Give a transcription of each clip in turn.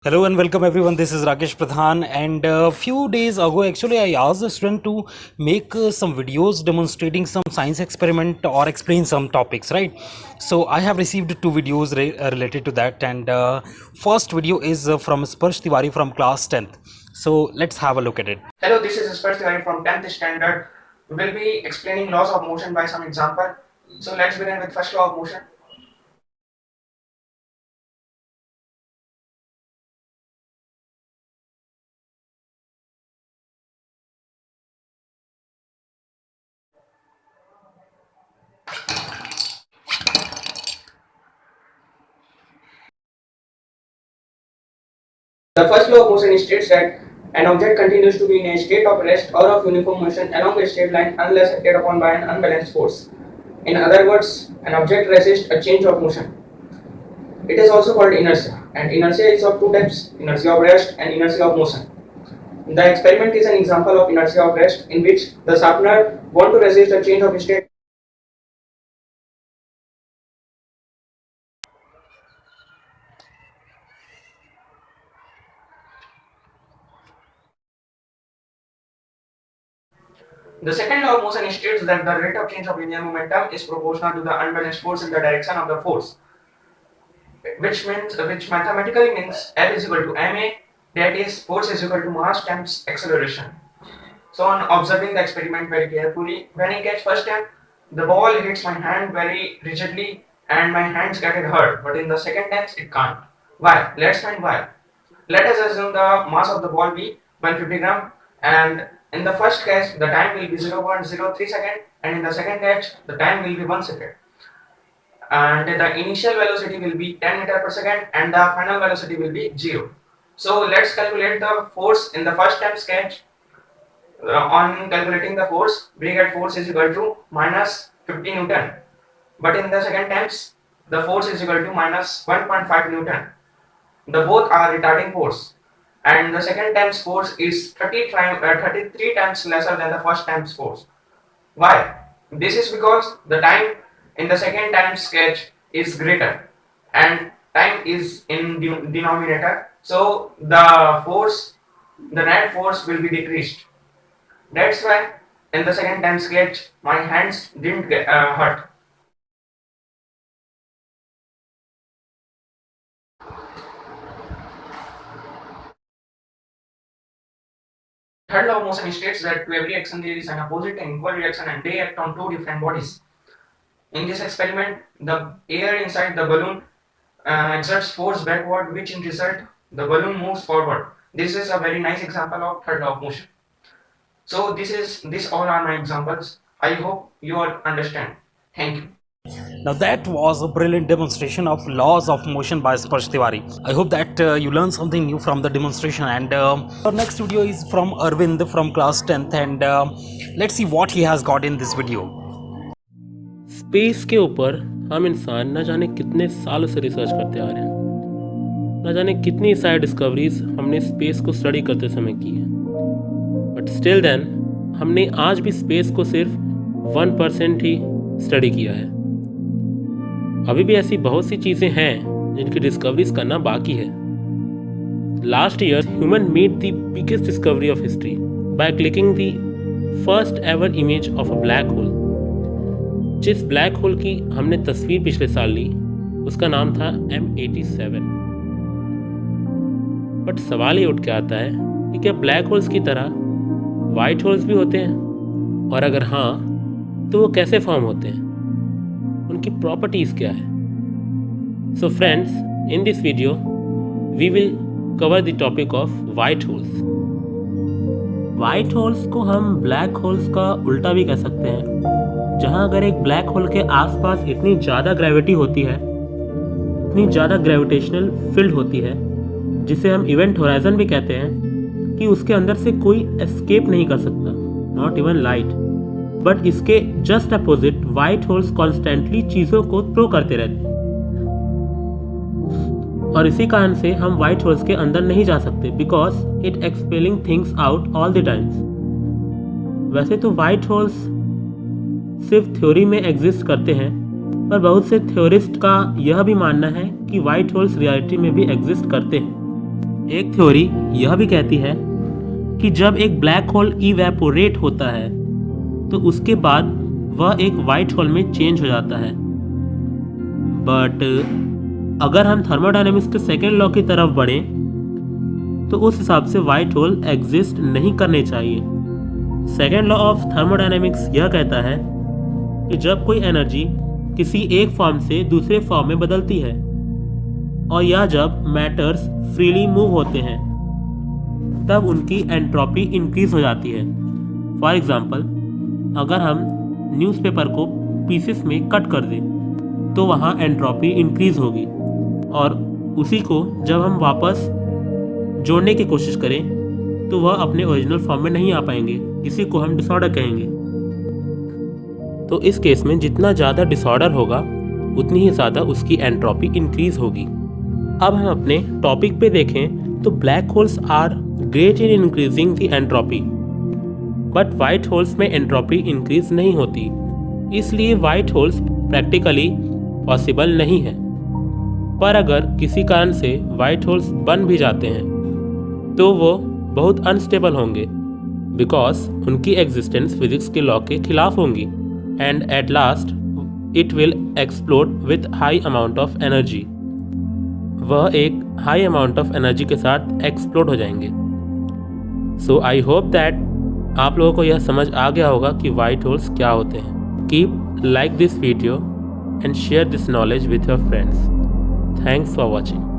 Hello and welcome everyone. This is Rakesh Pradhan, and a few days ago, actually, I asked a student to make some videos demonstrating some science experiment or explain some topics, right? So I have received two videos related to that, and first video is from Sparsh Tiwari from class 10th. So let's have a look at it. Hello, this is Sparsh Tiwari from 10th standard. We will be explaining laws of motion by some example. So let's begin with first law of motion. The first law of motion states that an object continues to be in a state of rest or of uniform motion along a straight line unless acted upon by an unbalanced force. In other words, an object resists a change of motion. It is also called inertia, and inertia is of two types: inertia of rest and inertia of motion. The experiment is an example of inertia of rest in which the sharpener wants to resist a change of state. The second law of motion states that the rate of change of linear momentum is proportional to the unbalanced force in the direction of the force, which mathematically means F is equal to ma, that is force is equal to mass times acceleration. So on observing the experiment very carefully, when I catch first time, the ball hits my hand very rigidly and my hands get hurt, but in the second time it can't. Why? Let's find why. Let us assume the mass of the ball be 150 gram, and in the first catch the time will be 0.03 second, and in the second catch the time will be 1 second. And the initial velocity will be 10 meter per second and the final velocity will be 0. So let's calculate the force in the first time catch. On calculating the force, we get force is equal to minus 50 Newton. But in the second times, the force is equal to minus 1.5 Newton. The both are retarding force. And the second times force is 33 times lesser than the first times force. Why? This is because the time in the second time sketch is greater and time is in denominator. So the net force will be decreased. That's why in the second time sketch my hands didn't get hurt. Third law of motion states that to every action there is an opposite and equal reaction and they act on two different bodies. In this experiment, the air inside the balloon exerts force backward, which in result the balloon moves forward. This is a very nice example of third law of motion. So this all are my examples. I hope you all understand. Thank you. Now that was a brilliant demonstration of laws of motion by Sparsh Tiwari. I hope that you learned something new from the demonstration. And our next video is from Arvind from class 10th, and let's see what he has got in this video. Space के ऊपर हम इंसान न जाने कितने सालों से research करते आ रहे हैं, न जाने कितनी सारी डिस्कवरीज हमने स्पेस को स्टडी करते समय की है, बट स्टिल देन हमने आज भी स्पेस को सिर्फ 1% ही स्टडी किया है। अभी भी ऐसी बहुत सी चीज़ें हैं जिनकी डिस्कवरीज करना बाकी है। Last year human made the biggest discovery of history by clicking the first ever image of a black hole. जिस ब्लैक होल की हमने तस्वीर पिछले साल ली उसका नाम था M87। बट सवाल ये उठ के आता है कि क्या ब्लैक होल्स की तरह वाइट होल्स भी होते हैं, और अगर हाँ तो वो कैसे फॉर्म होते हैं, उनकी प्रॉपर्टीज़ क्या है। So friends, in this video we will cover the topic of white holes. White holes को हम ब्लैक होल्स का उल्टा भी कह सकते हैं, जहां अगर एक ब्लैक होल के आसपास इतनी ज़्यादा ग्रेविटी होती है, इतनी ज़्यादा ग्रेविटेशनल फील्ड होती है, जिसे हम इवेंट होराइजन भी कहते हैं, कि उसके अंदर से कोई एस्केप नहीं कर सकता, नॉट इवन लाइट। बट इसके just opposite white holes constantly चीज़ों को थ्रो करते रहते हैं, और इसी कारण से हम वाइट होल्स के अंदर नहीं जा सकते, because it expelling things out all the times. वैसे तो वाइट होल्स सिर्फ थ्योरी में एग्जिस्ट करते हैं, पर बहुत से थ्योरिस्ट का यह भी मानना है कि वाइट होल्स रियलिटी में भी एग्जिस्ट करते हैं। एक थ्योरी यह भी कहती है कि जब एक ब्लैक होल इवेपोरेट होता है तो उसके बाद वह एक वाइट होल में चेंज हो जाता है। बट अगर हम थर्मोडायनेमिक्स के सेकेंड लॉ की तरफ बढ़ें तो उस हिसाब से वाइट होल एग्जिस्ट नहीं करने चाहिए। सेकेंड लॉ ऑफ थर्मोडायनेमिक्स यह कहता है कि जब कोई एनर्जी किसी एक फॉर्म से दूसरे फॉर्म में बदलती है और या जब मैटर्स फ्रीली मूव होते हैं तब उनकी एंट्रोपी इंक्रीज हो जाती है। फॉर एग्जांपल, अगर हम न्यूज़पेपर को पीसेस में कट कर दें तो वहाँ एंट्रोपी इंक्रीज होगी और उसी को जब हम वापस जोड़ने की कोशिश करें तो वह अपने ओरिजिनल फॉर्म में नहीं आ पाएंगे। इसी को हम डिसऑर्डर कहेंगे। तो इस केस में जितना ज़्यादा डिसऑर्डर होगा उतनी ही ज़्यादा उसकी एंट्रोपी इंक्रीज होगी। अब हम अपने टॉपिक पे देखें तो black holes are great in increasing the entropy, but white holes में एंट्रोपी इंक्रीज नहीं होती, इसलिए वाइट होल्स प्रैक्टिकली पॉसिबल नहीं है। पर अगर किसी कारण से वाइट होल्स बन भी जाते हैं तो वो बहुत अनस्टेबल होंगे बिकॉज उनकी एग्जिस्टेंस फिजिक्स के लॉ के खिलाफ होंगी and at last it will explode with high amount of energy. वह एक हाई अमाउंट ऑफ एनर्जी के साथ एक्सप्लोड हो जाएंगे। सो आई होप दैट आप लोगों को यह समझ आ गया होगा कि वाइट होल्स क्या होते हैं। Keep like this video and share this knowledge with your friends. Thanks for watching.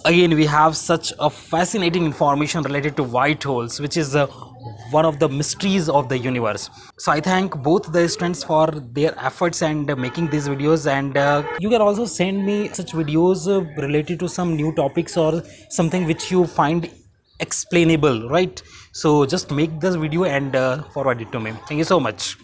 Again, we have such a fascinating information related to white holes, which is one of the mysteries of the universe. So I thank both the students for their efforts and making these videos, and you can also send me such videos related to some new topics or something which you find explainable, right? So just make this video and forward it to me. Thank you so much.